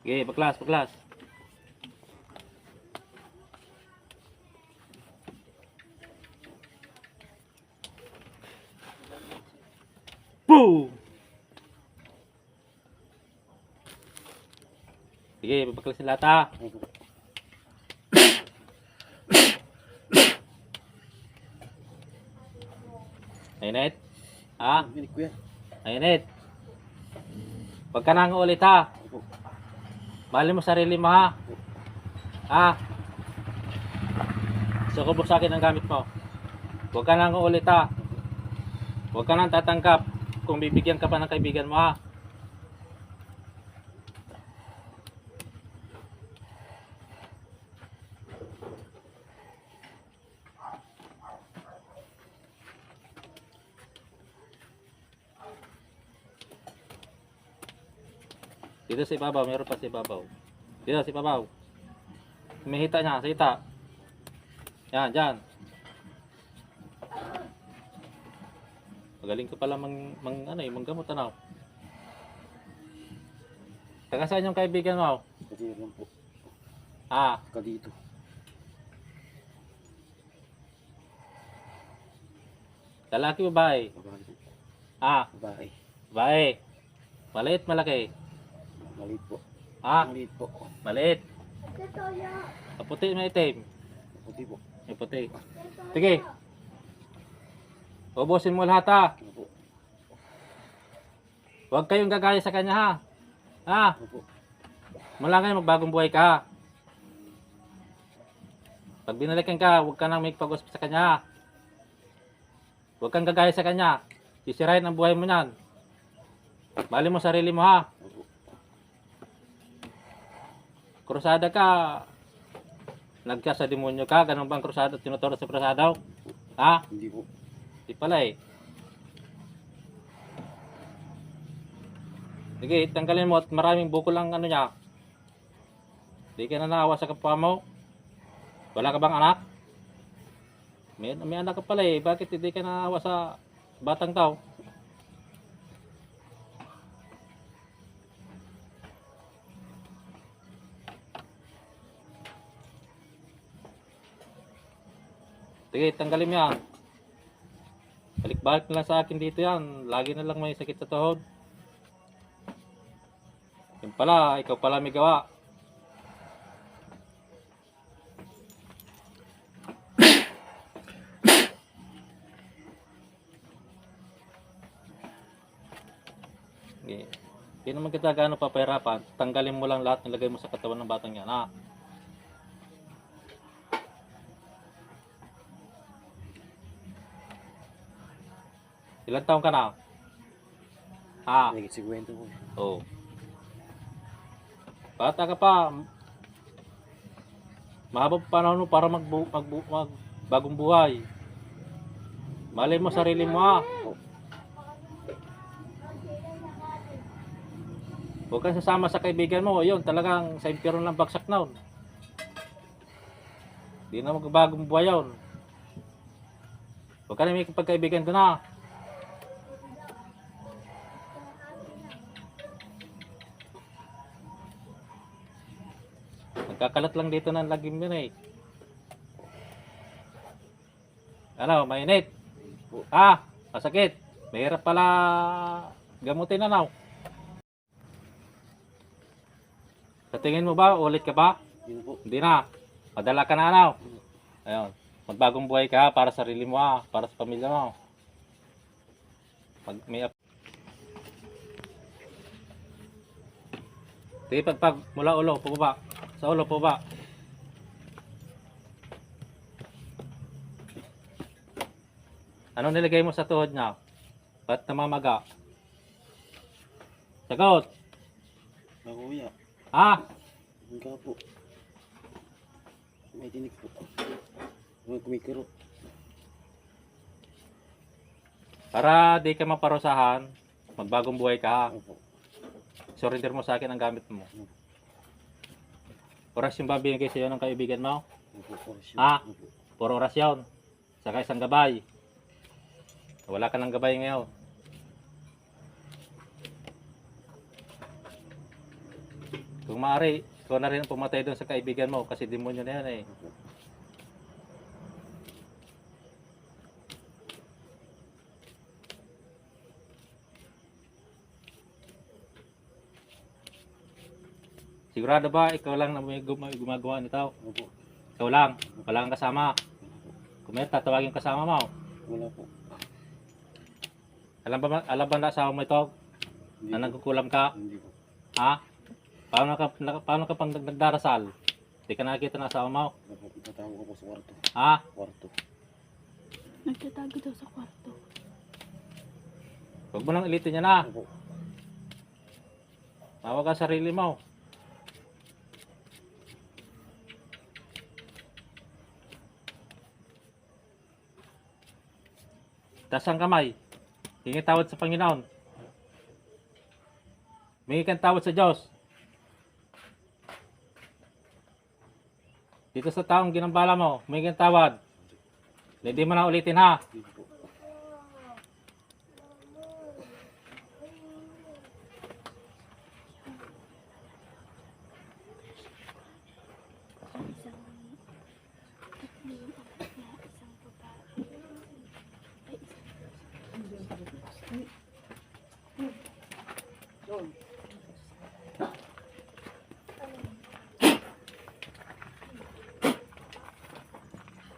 Sige, baklas, baklas. Boom! Sige, babaklas sila ta. Mainit? Ha? Minit ko yan. Mainit? Huwag ka nang ulit ha. Mahalin mo sarili mo ha. Ha? Sukubo sa akin ang gamit mo. Huwag ka nang ulit ha. Huwag ka nang tatanggap kung bibigyan ka pa ng kaibigan mo ha. Dito sa ibabaw, meron pa sa ibabaw. Dito sa ibabaw. May hita niya, sa hita. Yan, dyan. Magaling ka pala manggamot ano. Taga saan yung kaibigan mo? Kasi lang po. Ah, Kadito. lalaki o babae? Babae po. Ah, Babae. babae. Maliit, malaki. Maliit po. Ah, Maliit po. maliit. Maputi, maitim. Puti po. May puti. Sige. Ubusin mo lahat ha. Ano po? Huwag kayong gagaya sa kanya ha. Ha? Ano po? Mula ngayon magbagong buhay ka ha. Pag binalikan ka, huwag ka nang may pag-usap sa kanya ha. Huwag kang gagaya sa kanya. Sisirain ang buhay mo niyan. Mahalin mo sarili mo ha. Ano po? Krusada ka. Nagka sa demonyo ka. Ganun bang krusada? Tinuturo sa krusada? Ha? Hindi po. Di pala eh. Sige, tanggalin mo at maraming bukol ang ano niya. Di ka na naawa sa kapwa mo. Wala ka bang anak? May anak ka pala eh. Bakit hindi ka naawa sa batang tao? Sige, tanggalin mo yan. Balik-balik na lang sa akin dito yan. Lagi na lang may sakit sa tuhod. Yun pala, ikaw pala may gawa. Okay. Hindi naman kita gaano papahirapan. Tanggalin mo lang lahat, nilagay mo sa katawan ng batang yan. Ha? Ilan taong ka na? Ha? Nagit 50 po. Oo. Bata ka pa. Mahabang panahon mo para magbagong buhay. Malay mo sarili mo ha. Huwag kang sasama sa kaibigan mo. Yun, talagang sa impyerno ng bagsak na yun. Hindi na magbagong buhay yun. Huwag ka na may pagkaibigan doon ha. Nagkakalat lang dito ng lagim yun eh. Ano, mainit? Ah, masakit. Mahirap pala gamutin na now. Sa tingin mo ba, ulit ka ba? Hindi na po. Hindi na. Madala ka na now. Ayun. Magbagong buhay ka para sa sarili mo ha, para sa pamilya mo. Pag may Sige, pagpag mula ulo, pababa. Sa ulo, pababa. Ano nilagay mo sa tuhod niya? Ba't namamaga? Sagot! Nakuya. Ha? Hangga po. May tinik po. May kumikiro. Para di ka maparusahan, magbagong buhay ka ha. Ano po? Surrender mo sa akin ang gamit mo. Oras yung ba binigay sa iyo ng kaibigan mo? Ano po? Oras yun. Ah. Ano po? Puro oras yun. Saka isang gabay. Wala ka ng gabay ngayon. Kung maaari, ikaw na rin ang pumatay doon sa kaibigan mo kasi demonyo na yan eh. Opo. Sigurado ba ikaw lang na may gumagawa nito? Opo. Ikaw lang, wala kang kasama. Kung may tatawagin yung kasama mo. Wala po. Alam ba na asawa mo ito? Hindi Na po. nagkukulam ka? Hindi po. Ha? Paano ka pang nagdarasal? Hindi ka nakikita ng asawa mo? Opo. Itatago ko po sa kwarto. Ha? Kwarto. Nagtatago daw sa kwarto. Huwag mo nang ilitin niya na. Opo. Tawag ka sa sarili mo. Taas ang kamay. Hingi tawad sa Panginoon. Hingi kang tawad sa Diyos. Dito sa taong ginambala mo, humingi kang tawad. Hindi mo na ulitin ha. Hindi po. Isang tatlo yung anak niya, isang babae. Ay,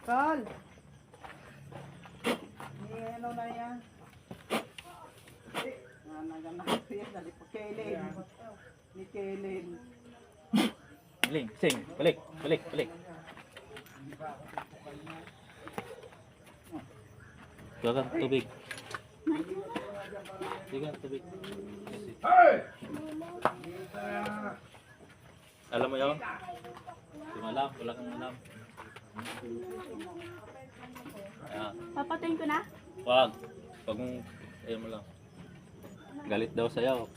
Carl! Ano na yan? Naganak ko yan. Dali po. Kaylin. Ni Kaylin. Balik, sing. Balik, balik, balik. Gawa kang tubig. Gawa kang tubig. Alam mo yun? Di mo alam, wala kang alam. Ayan. papatayin ko na? Wag. Wag mong, ayaw mo lang. Galit daw sa'yo.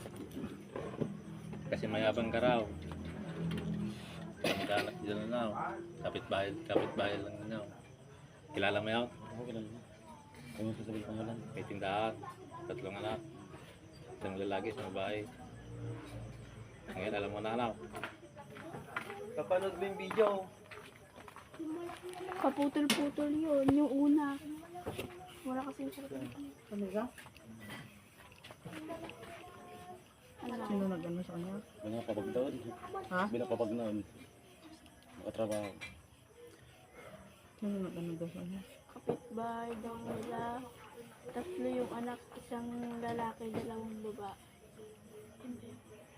Kasi mayabang ka raw. Kamag-anak dyan na raw. Kapit-bahay lang na raw. Kilala mo yun? Ako kilala mo. Kaya mo sasabihin pangalan. May tindahan. 3 anak. 1 lalaki, 1 babae. Ngayon alam mo na anak. Kapanood mo yung video. Kaputol-putol yun, yung una. Wala kasi yung sarap. Ano ka? Ano? Sino nag-ano sa kanya? Binapapagnoon. Ha? Binapapagnoon. Nakatrabaho. Sino nag-ano daw sa kanya? Kapitbahay daw nila. 3 yung anak, isang lalaki, 2 babae.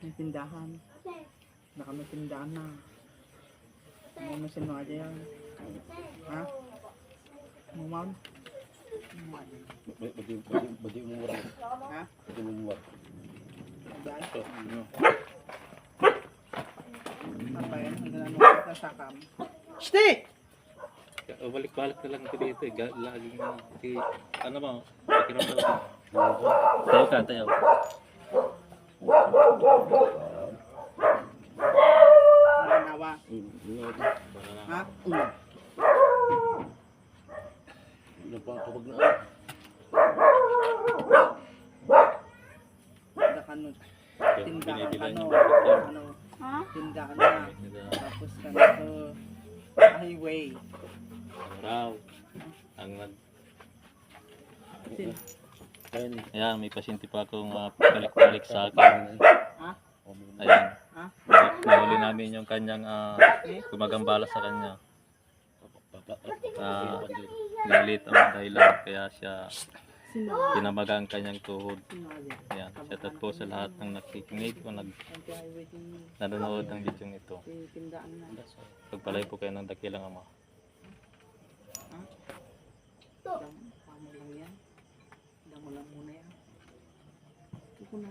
May tindahan. Baka may tindahan na. Ano mo sinunga yan? Ha? Mumam? Badi umura. Ha? Badi umura. Dahil? So, ano? Apa yan? Ang ganun mo sa sakam. Shti! Balik-balik na lang ko dito eh. Laging ano ba? Kinontrol ko. Ako. Tayo ka, tayo. Nanawa. Wala na. Ha? Nagpapagnoon. Tindahan Kaya tindahan binibilan ano? yung bakit yan. Ano? Ha? Tindahan na. Nila, Tapos ganito. Highway. ang raw. Ang nag... Sin. Ayun. Ayan, may pasyente pa akong balik-balik sa akin. Ha? Ayan. Ha? Nahuli namin yung kanyang gumagambala sa kanya. Galit ang dahilan kaya siya Sino? pinamaga ang kanyang tuhod. Sino? Ayan. Shout out po sa lahat ng nakikinig o Anti-highway din. nanonood ng video ito. Tindahan na. Pagpalay po kayo ng dakilang ama. Damo lang yan. Damo lang muna yan. Ito ko na